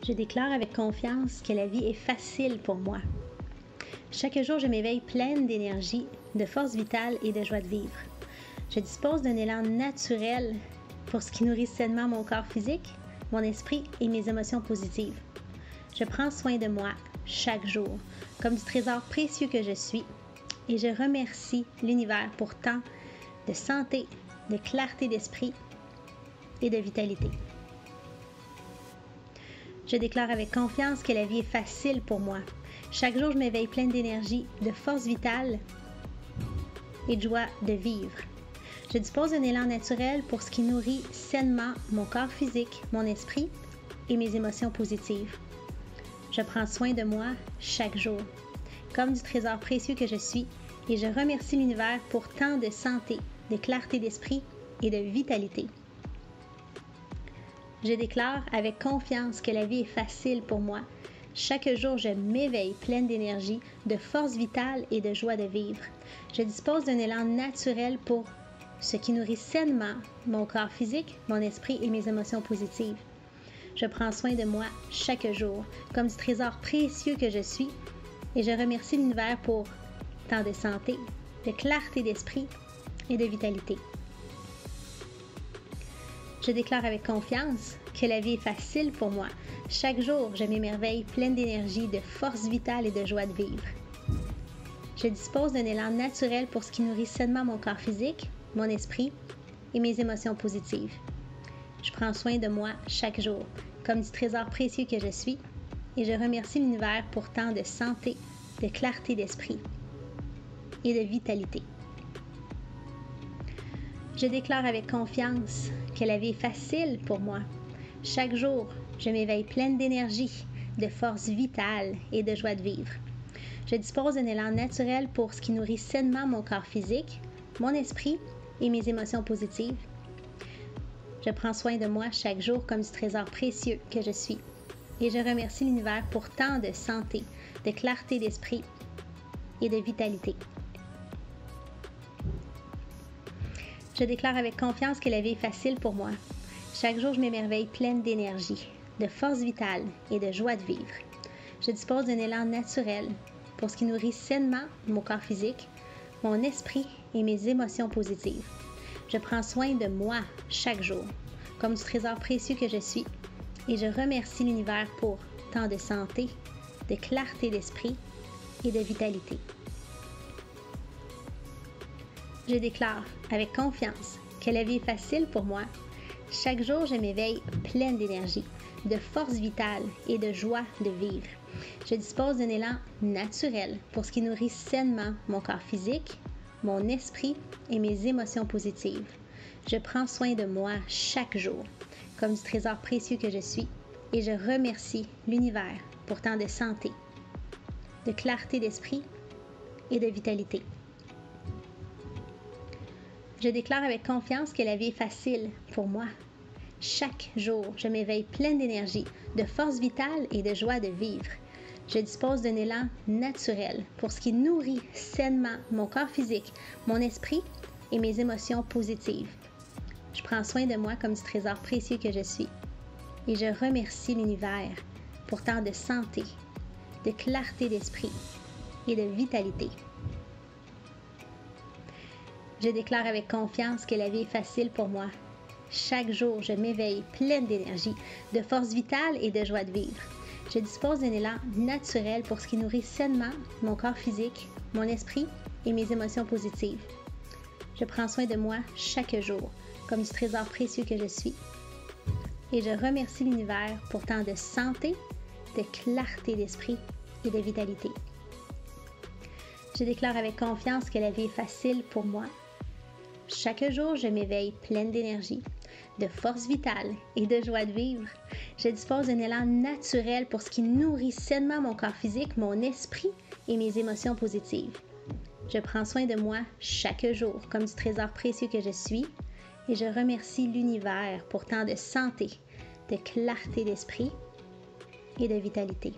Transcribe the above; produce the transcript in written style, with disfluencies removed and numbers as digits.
Je déclare avec confiance que la vie est facile pour moi. Chaque jour, je m'éveille pleine d'énergie, de force vitale et de joie de vivre. Je dispose d'un élan naturel pour ce qui nourrit sainement mon corps physique, mon esprit et mes émotions positives. Je prends soin de moi chaque jour, comme du trésor précieux que je suis, et je remercie l'univers pour tant de santé, de clarté d'esprit et de vitalité. Je déclare avec confiance que la vie est facile pour moi. Chaque jour, je m'éveille pleine d'énergie, de force vitale et de joie de vivre. Je dispose d'un élan naturel pour ce qui nourrit sainement mon corps physique, mon esprit et mes émotions positives. Je prends soin de moi chaque jour, comme du trésor précieux que je suis, et je remercie l'univers pour tant de santé, de clarté d'esprit et de vitalité. Je déclare avec confiance que la vie est facile pour moi. Chaque jour, je m'éveille pleine d'énergie, de force vitale et de joie de vivre. Je dispose d'un élan naturel pour ce qui nourrit sainement mon corps physique, mon esprit et mes émotions positives. Je prends soin de moi chaque jour, comme du trésor précieux que je suis, et je remercie l'univers pour tant de santé, de clarté d'esprit et de vitalité. Je déclare avec confiance que la vie est facile pour moi. Chaque jour, je m'émerveille pleine d'énergie, de force vitale et de joie de vivre. Je dispose d'un élan naturel pour ce qui nourrit sainement mon corps physique, mon esprit et mes émotions positives. Je prends soin de moi chaque jour, comme du trésor précieux que je suis, et je remercie l'univers pour tant de santé, de clarté d'esprit et de vitalité. Je déclare avec confiance que la vie est facile pour moi. Chaque jour, je m'éveille pleine d'énergie, de force vitale et de joie de vivre. Je dispose d'un élan naturel pour ce qui nourrit sainement mon corps physique, mon esprit et mes émotions positives. Je prends soin de moi chaque jour comme du trésor précieux que je suis. Et je remercie l'univers pour tant de santé, de clarté d'esprit et de vitalité. Je déclare avec confiance que la vie est facile pour moi. Chaque jour, je m'émerveille pleine d'énergie, de force vitale et de joie de vivre. Je dispose d'un élan naturel pour ce qui nourrit sainement mon corps physique, mon esprit et mes émotions positives. Je prends soin de moi chaque jour, comme du trésor précieux que je suis, et je remercie l'univers pour tant de santé, de clarté d'esprit et de vitalité. Je déclare avec confiance que la vie est facile pour moi. Chaque jour, je m'éveille pleine d'énergie, de force vitale et de joie de vivre. Je dispose d'un élan naturel pour ce qui nourrit sainement mon corps physique, mon esprit et mes émotions positives. Je prends soin de moi chaque jour, comme du trésor précieux que je suis, et je remercie l'univers pour tant de santé, de clarté d'esprit et de vitalité. Je déclare avec confiance que la vie est facile pour moi. Chaque jour, je m'éveille pleine d'énergie, de force vitale et de joie de vivre. Je dispose d'un élan naturel pour ce qui nourrit sainement mon corps physique, mon esprit et mes émotions positives. Je prends soin de moi comme du trésor précieux que je suis. Et je remercie l'univers pour tant de santé, de clarté d'esprit et de vitalité. Je déclare avec confiance que la vie est facile pour moi. Chaque jour, je m'éveille pleine d'énergie, de force vitale et de joie de vivre. Je dispose d'un élan naturel pour ce qui nourrit sainement mon corps physique, mon esprit et mes émotions positives. Je prends soin de moi chaque jour, comme du trésor précieux que je suis. Et je remercie l'univers pour tant de santé, de clarté d'esprit et de vitalité. Je déclare avec confiance que la vie est facile pour moi. Chaque jour, je m'éveille pleine d'énergie, de force vitale et de joie de vivre. Je dispose d'un élan naturel pour ce qui nourrit sainement mon corps physique, mon esprit et mes émotions positives. Je prends soin de moi chaque jour comme du trésor précieux que je suis et je remercie l'univers pour tant de santé, de clarté d'esprit et de vitalité.